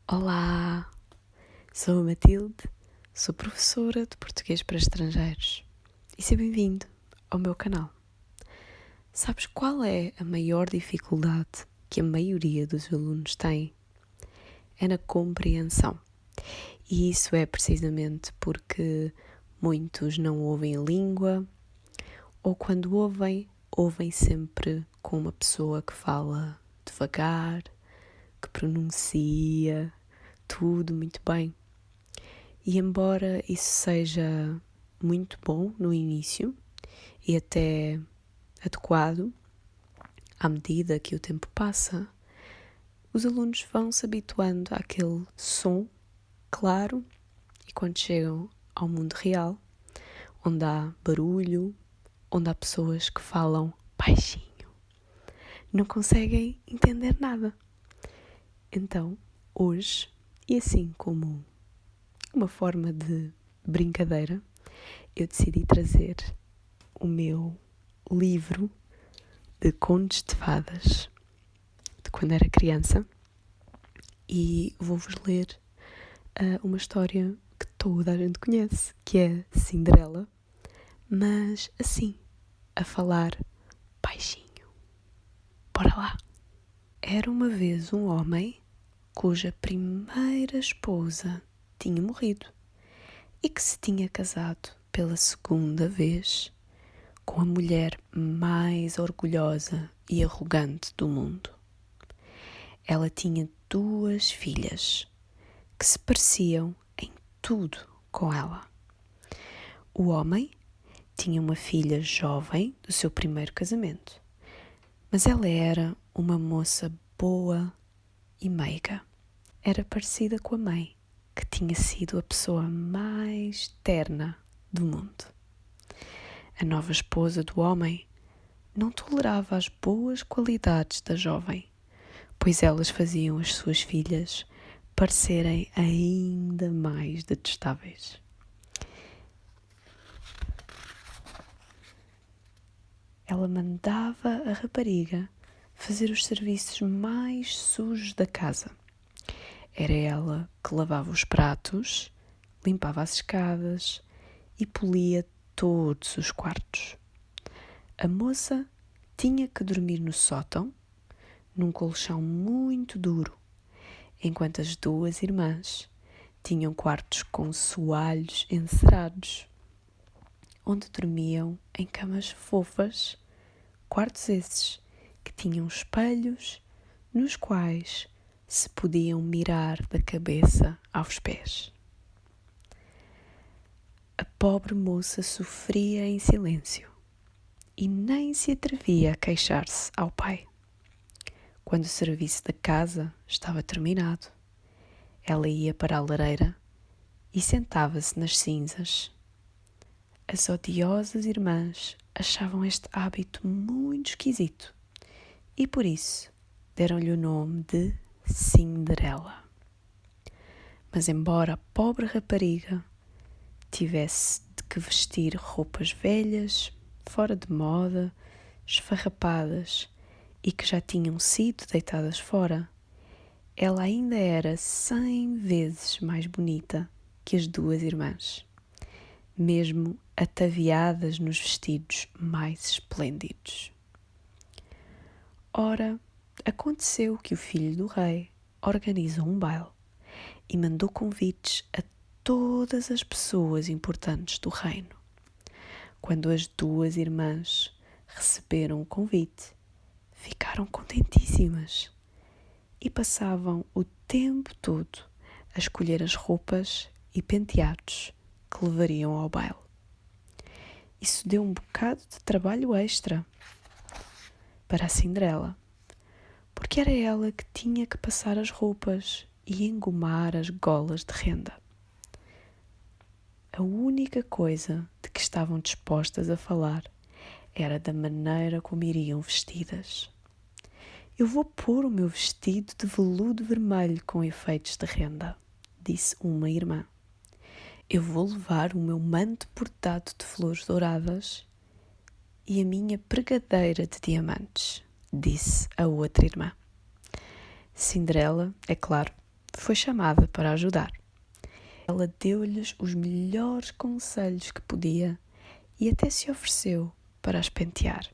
Olá, sou a Matilde, sou professora de português para estrangeiros e seja bem-vindo ao meu canal. Sabes qual é a maior dificuldade que a maioria dos alunos tem? É na compreensão. E isso é precisamente porque muitos não ouvem a língua ou quando ouvem sempre com uma pessoa que fala devagar, que pronuncia tudo muito bem. E embora isso seja muito bom no início e até adequado, à medida que o tempo passa, os alunos vão se habituando àquele som claro e quando chegam ao mundo real, onde há barulho, onde há pessoas que falam baixinho, não conseguem entender nada. Então, hoje, e assim como uma forma de brincadeira, eu decidi trazer o meu livro de contos de fadas de quando era criança e vou-vos ler uma história que toda a gente conhece, que é Cinderela, mas assim, a falar baixinho. Bora lá! Era uma vez um homem cuja primeira esposa tinha morrido e que se tinha casado pela segunda vez com a mulher mais orgulhosa e arrogante do mundo. Ela tinha 2 filhas que se pareciam em tudo com ela. O homem tinha uma filha jovem do seu primeiro casamento, mas ela era uma moça boa e meiga. Era parecida com a mãe, que tinha sido a pessoa mais terna do mundo. A nova esposa do homem não tolerava as boas qualidades da jovem, pois elas faziam as suas filhas parecerem ainda mais detestáveis. Ela mandava a rapariga fazer os serviços mais sujos da casa. Era ela que lavava os pratos, limpava as escadas e polia todos os quartos. A moça tinha que dormir no sótão, num colchão muito duro, enquanto as 2 irmãs tinham quartos com soalhos encerados, onde dormiam em camas fofas, quartos esses que tinham espelhos nos quais se podiam mirar da cabeça aos pés. A pobre moça sofria em silêncio e nem se atrevia a queixar-se ao pai. Quando o serviço da casa estava terminado, ela ia para a lareira e sentava-se nas cinzas. As odiosas irmãs achavam este hábito muito esquisito e por isso deram-lhe o nome de Cinderela. Mas embora a pobre rapariga tivesse de que vestir roupas velhas, fora de moda, esfarrapadas e que já tinham sido deitadas fora, ela ainda era 100 vezes mais bonita que as 2 irmãs, mesmo ataviadas nos vestidos mais esplêndidos. Ora, aconteceu que o filho do rei organizou um baile e mandou convites a todas as pessoas importantes do reino. Quando as 2 irmãs receberam o convite, ficaram contentíssimas e passavam o tempo todo a escolher as roupas e penteados que levariam ao baile. Isso deu um bocado de trabalho extra para a Cinderela, porque era ela que tinha que passar as roupas e engomar as golas de renda. A única coisa de que estavam dispostas a falar era da maneira como iriam vestidas. Eu vou pôr o meu vestido de veludo vermelho com efeitos de renda, disse uma irmã. Eu vou levar o meu manto bordado de flores douradas e a minha pregadeira de diamantes, disse a outra irmã. Cinderela, é claro, foi chamada para ajudar. Ela deu-lhes os melhores conselhos que podia e até se ofereceu para as pentear.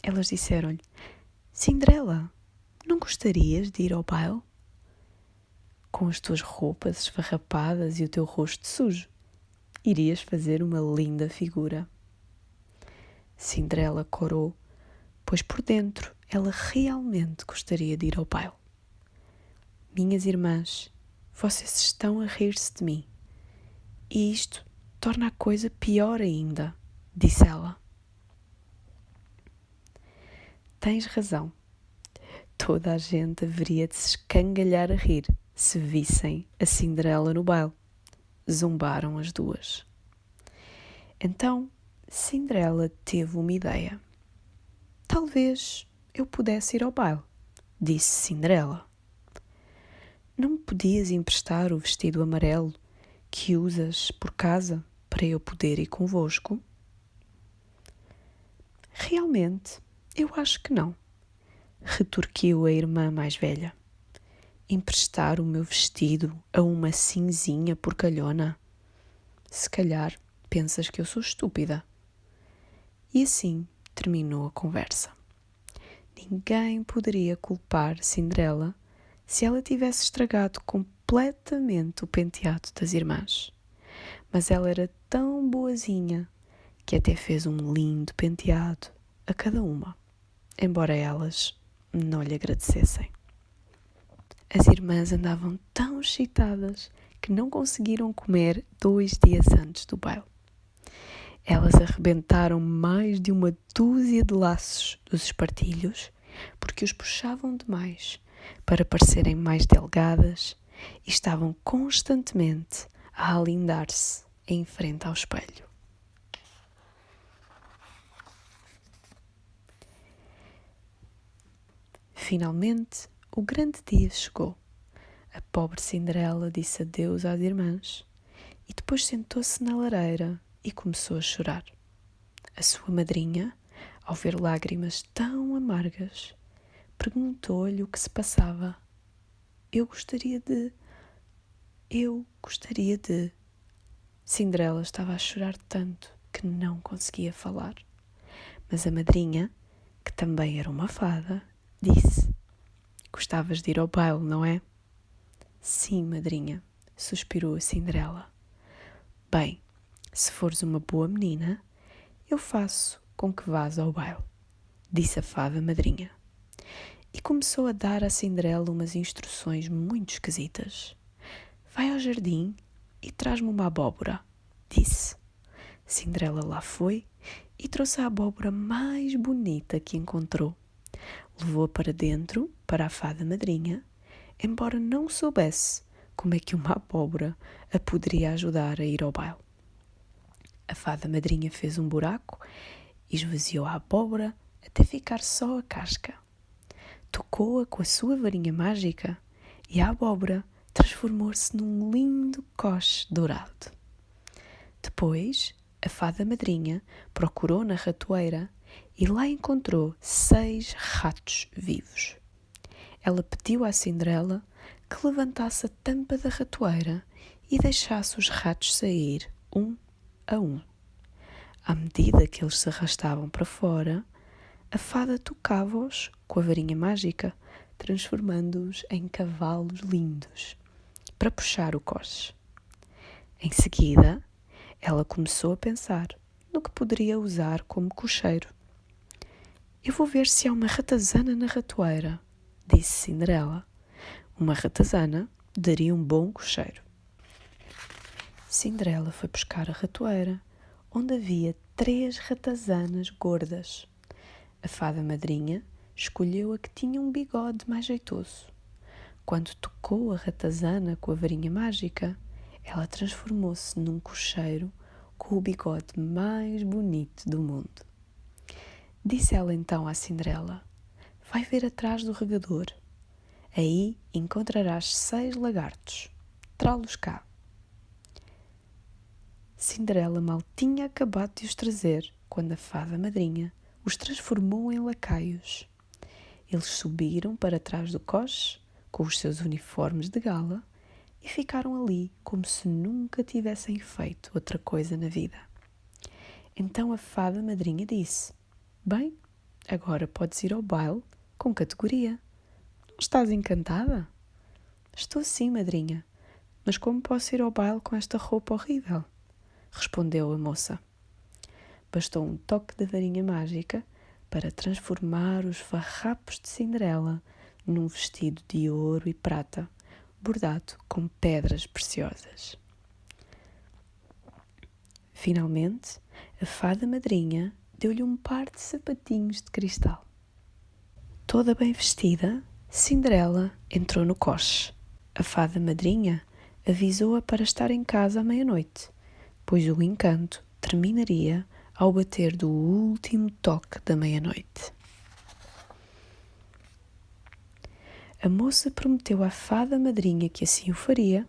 Elas disseram-lhe: Cinderela, não gostarias de ir ao baile? Com as tuas roupas esfarrapadas e o teu rosto sujo, irias fazer uma linda figura. Cinderela corou, pois por dentro ela realmente gostaria de ir ao baile. Minhas irmãs, vocês estão a rir-se de mim. E isto torna a coisa pior ainda, disse ela. Tens razão. Toda a gente haveria de se escangalhar a rir se vissem a Cinderela no baile. Zombaram as duas. Então, Cinderela teve uma ideia. Talvez eu pudesse ir ao baile, disse Cinderela. Não me podias emprestar o vestido amarelo que usas por casa para eu poder ir convosco? Realmente, eu acho que não, retorquiu a irmã mais velha. Emprestar o meu vestido a uma cinzinha porcalhona? Se calhar pensas que eu sou estúpida. E assim terminou a conversa. Ninguém poderia culpar Cinderela se ela tivesse estragado completamente o penteado das irmãs. Mas ela era tão boazinha que até fez um lindo penteado a cada uma, embora elas não lhe agradecessem. As irmãs andavam tão excitadas que não conseguiram comer 2 dias antes do baile. Elas arrebentaram mais de 1 dúzia de laços dos espartilhos porque os puxavam demais para parecerem mais delgadas e estavam constantemente a alindar-se em frente ao espelho. Finalmente, o grande dia chegou. A pobre Cinderela disse adeus às irmãs e depois sentou-se na lareira e começou a chorar. A sua madrinha, ao ver lágrimas tão amargas, perguntou-lhe o que se passava. Eu gostaria de... Cinderela estava a chorar tanto que não conseguia falar. Mas a madrinha, que também era uma fada, disse: Gostavas de ir ao baile, não é? Sim, madrinha, suspirou a Cinderela. Bem, se fores uma boa menina, eu faço com que vás ao baile, disse a fada madrinha. E começou a dar à Cinderela umas instruções muito esquisitas. Vai ao jardim e traz-me uma abóbora, disse. Cinderela lá foi e trouxe a abóbora mais bonita que encontrou. Levou-a para dentro, para a fada madrinha, embora não soubesse como é que uma abóbora a poderia ajudar a ir ao baile. A fada madrinha fez um buraco e esvaziou a abóbora até ficar só a casca. Tocou-a com a sua varinha mágica e a abóbora transformou-se num lindo coche dourado. Depois, a fada madrinha procurou na ratoeira e lá encontrou 6 ratos vivos. Ela pediu à Cinderela que levantasse a tampa da ratoeira e deixasse os ratos sair um a um. À medida que eles se arrastavam para fora, a fada tocava-os com a varinha mágica, transformando-os em cavalos lindos, para puxar o coche. Em seguida, ela começou a pensar no que poderia usar como cocheiro. Eu vou ver se há uma ratazana na ratoeira, disse Cinderela. Uma ratazana daria um bom cocheiro. Cinderela foi buscar a ratoeira, onde havia 3 ratazanas gordas. A fada madrinha escolheu a que tinha um bigode mais jeitoso. Quando tocou a ratazana com a varinha mágica, ela transformou-se num cocheiro com o bigode mais bonito do mundo. Disse ela então à Cinderela: Vai ver atrás do regador. Aí encontrarás 6 lagartos. Trá-los cá. Cinderela mal tinha acabado de os trazer quando a fada madrinha os transformou em lacaios. Eles subiram para trás do coche, com os seus uniformes de gala e ficaram ali como se nunca tivessem feito outra coisa na vida. Então a fada madrinha disse: Bem, agora podes ir ao baile com categoria. Não estás encantada? Estou sim, madrinha, mas como posso ir ao baile com esta roupa horrível? Respondeu a moça. Bastou um toque da varinha mágica para transformar os farrapos de Cinderela num vestido de ouro e prata, bordado com pedras preciosas. Finalmente, a fada madrinha deu-lhe um par de sapatinhos de cristal. Toda bem vestida, Cinderela entrou no coche. A fada madrinha avisou-a para estar em casa à meia-noite, pois o encanto terminaria ao bater do último toque da meia-noite. A moça prometeu à fada madrinha que assim o faria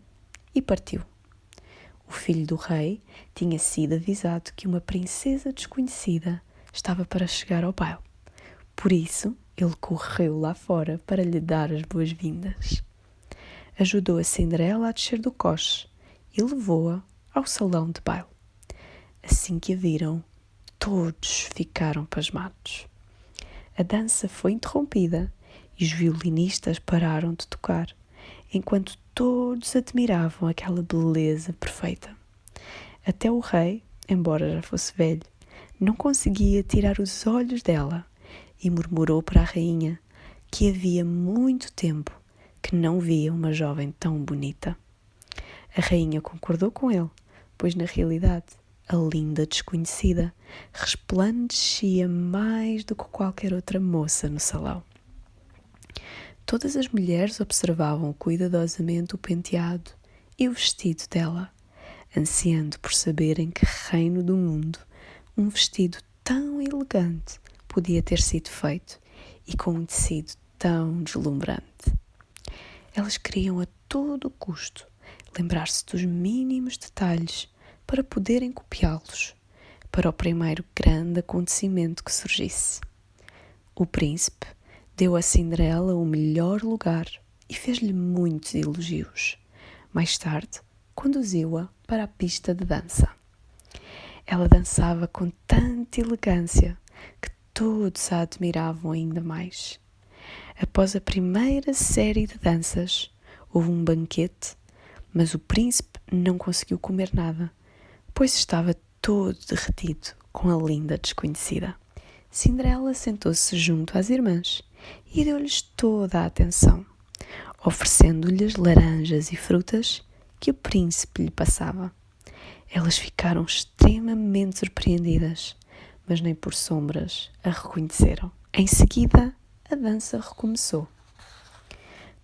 e partiu. O filho do rei tinha sido avisado que uma princesa desconhecida estava para chegar ao baile. Por isso, ele correu lá fora para lhe dar as boas-vindas. Ajudou a Cinderela a descer do coche e levou-a ao salão de baile. Assim que a viram, todos ficaram pasmados. A dança foi interrompida e os violinistas pararam de tocar, enquanto todos admiravam aquela beleza perfeita. Até o rei, embora já fosse velho, não conseguia tirar os olhos dela e murmurou para a rainha que havia muito tempo que não via uma jovem tão bonita. A rainha concordou com ele, pois na realidade a linda desconhecida resplandecia mais do que qualquer outra moça no salão. Todas as mulheres observavam cuidadosamente o penteado e o vestido dela, ansiando por saber em que reino do mundo um vestido tão elegante podia ter sido feito e com um tecido tão deslumbrante. Elas queriam a todo custo lembrar-se dos mínimos detalhes para poderem copiá-los para o primeiro grande acontecimento que surgisse. O príncipe deu a Cinderela o melhor lugar e fez-lhe muitos elogios. Mais tarde, conduziu-a para a pista de dança. Ela dançava com tanta elegância que todos a admiravam ainda mais. Após a primeira série de danças, houve um banquete, mas o príncipe não conseguiu comer nada, pois estava todo derretido com a linda desconhecida. Cinderela sentou-se junto às irmãs e deu-lhes toda a atenção, oferecendo-lhes laranjas e frutas que o príncipe lhe passava. Elas ficaram extremamente surpreendidas, mas nem por sombras a reconheceram. Em seguida, a dança recomeçou.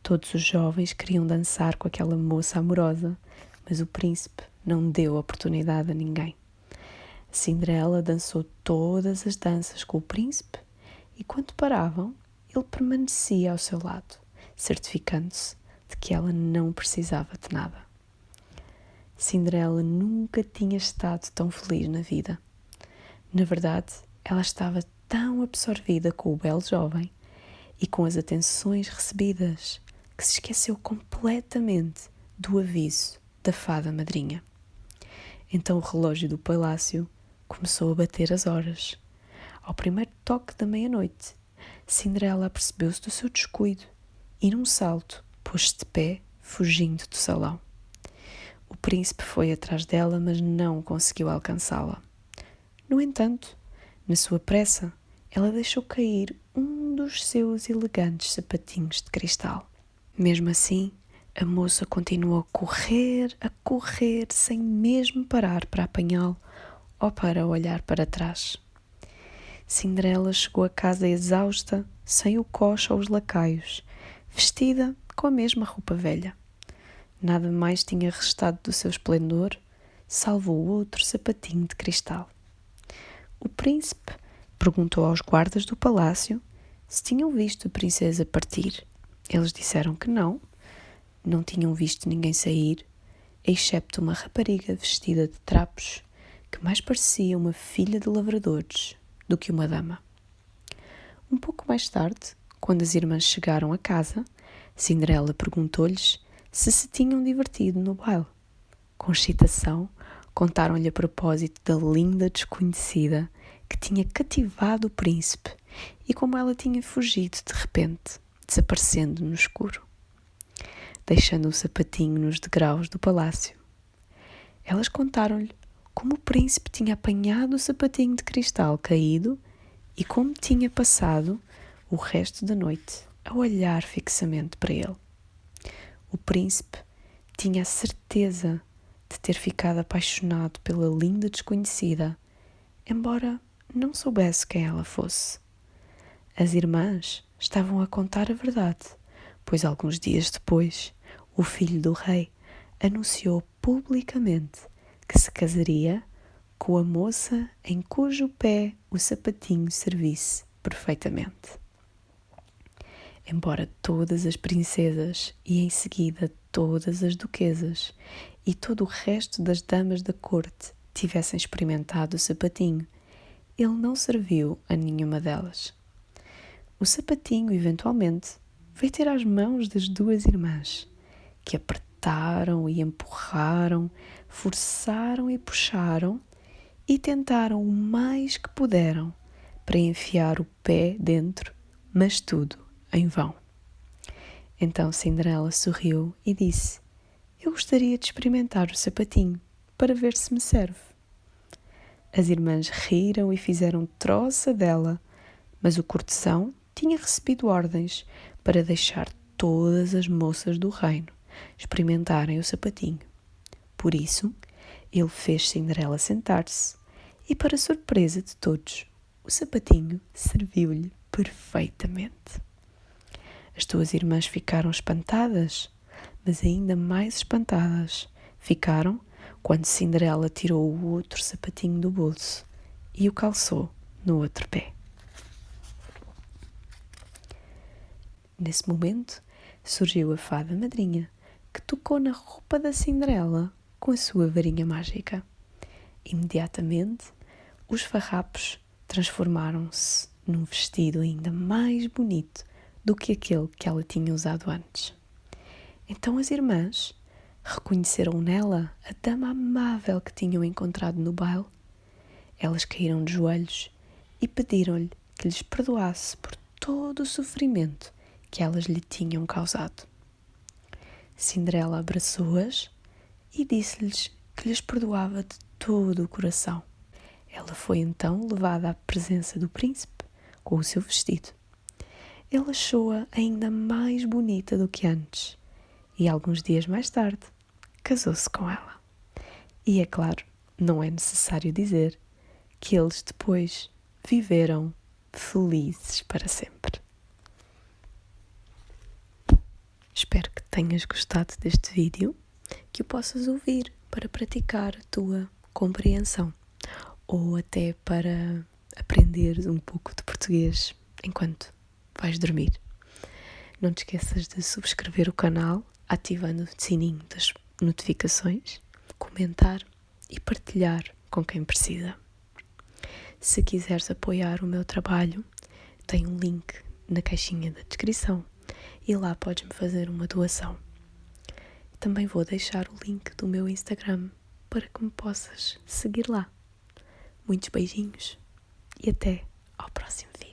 Todos os jovens queriam dançar com aquela moça amorosa, mas o príncipe não deu oportunidade a ninguém. A Cinderela dançou todas as danças com o príncipe e, quando paravam, ele permanecia ao seu lado, certificando-se de que ela não precisava de nada. Cinderela nunca tinha estado tão feliz na vida. Na verdade, ela estava tão absorvida com o belo jovem e com as atenções recebidas que se esqueceu completamente do aviso da fada madrinha. Então o relógio do palácio começou a bater as horas. Ao primeiro toque da meia-noite, Cinderela apercebeu-se do seu descuido e, num salto, pôs-se de pé, fugindo do salão. O príncipe foi atrás dela, mas não conseguiu alcançá-la. No entanto, na sua pressa, ela deixou cair um dos seus elegantes sapatinhos de cristal. Mesmo assim, a moça continuou a correr, sem mesmo parar para apanhá-lo ou para olhar para trás. Cinderela chegou a casa exausta, sem o coche ou os lacaios, vestida com a mesma roupa velha. Nada mais tinha restado do seu esplendor, salvo o outro sapatinho de cristal. O príncipe perguntou aos guardas do palácio se tinham visto a princesa partir. Eles disseram que não tinham visto ninguém sair, excepto uma rapariga vestida de trapos que mais parecia uma filha de lavradores do que uma dama. Um pouco mais tarde, quando as irmãs chegaram a casa, Cinderela perguntou-lhes se tinham divertido no baile. Com excitação, contaram-lhe a propósito da linda desconhecida que tinha cativado o príncipe e como ela tinha fugido de repente, desaparecendo no escuro, deixando o sapatinho nos degraus do palácio. Elas contaram-lhe como o príncipe tinha apanhado o sapatinho de cristal caído e como tinha passado o resto da noite a olhar fixamente para ele. O príncipe tinha a certeza de ter ficado apaixonado pela linda desconhecida, embora não soubesse quem ela fosse. As irmãs estavam a contar a verdade, pois alguns dias depois, o filho do rei anunciou publicamente que se casaria com a moça em cujo pé o sapatinho servisse perfeitamente. Embora todas as princesas e em seguida todas as duquesas e todo o resto das damas da corte tivessem experimentado o sapatinho, ele não serviu a nenhuma delas. O sapatinho, eventualmente, veio ter às mãos das duas irmãs, que apertaram e empurraram, forçaram e puxaram e tentaram o mais que puderam para enfiar o pé dentro, mas tudo em vão. Então Cinderela sorriu e disse: "Eu gostaria de experimentar o sapatinho para ver se me serve." As irmãs riram e fizeram troça dela, mas o cortesão tinha recebido ordens para deixar todas as moças do reino experimentarem o sapatinho. Por isso, ele fez Cinderela sentar-se e, para surpresa de todos, o sapatinho serviu-lhe perfeitamente. As duas irmãs ficaram espantadas, mas ainda mais espantadas ficaram quando Cinderela tirou o outro sapatinho do bolso e o calçou no outro pé. Nesse momento, surgiu a fada madrinha, que tocou na roupa da Cinderela com a sua varinha mágica. Imediatamente, os farrapos transformaram-se num vestido ainda mais bonito do que aquele que ela tinha usado antes. Então as irmãs reconheceram nela a dama amável que tinham encontrado no baile. Elas caíram de joelhos e pediram-lhe que lhes perdoasse por todo o sofrimento que elas lhe tinham causado. Cinderela abraçou-as e disse-lhes que lhes perdoava de todo o coração. Ela foi então levada à presença do príncipe com o seu vestido. Ele achou-a ainda mais bonita do que antes e, alguns dias mais tarde, casou-se com ela. E, é claro, não é necessário dizer que eles depois viveram felizes para sempre. Espero que tenhas gostado deste vídeo, que o possas ouvir para praticar a tua compreensão ou até para aprender um pouco de português enquanto vais dormir. Não te esqueças de subscrever o canal, ativando o sininho das notificações, comentar e partilhar com quem precisa. Se quiseres apoiar o meu trabalho, tem um link na caixinha da descrição e lá podes-me fazer uma doação. Também vou deixar o link do meu Instagram para que me possas seguir lá. Muitos beijinhos e até ao próximo vídeo.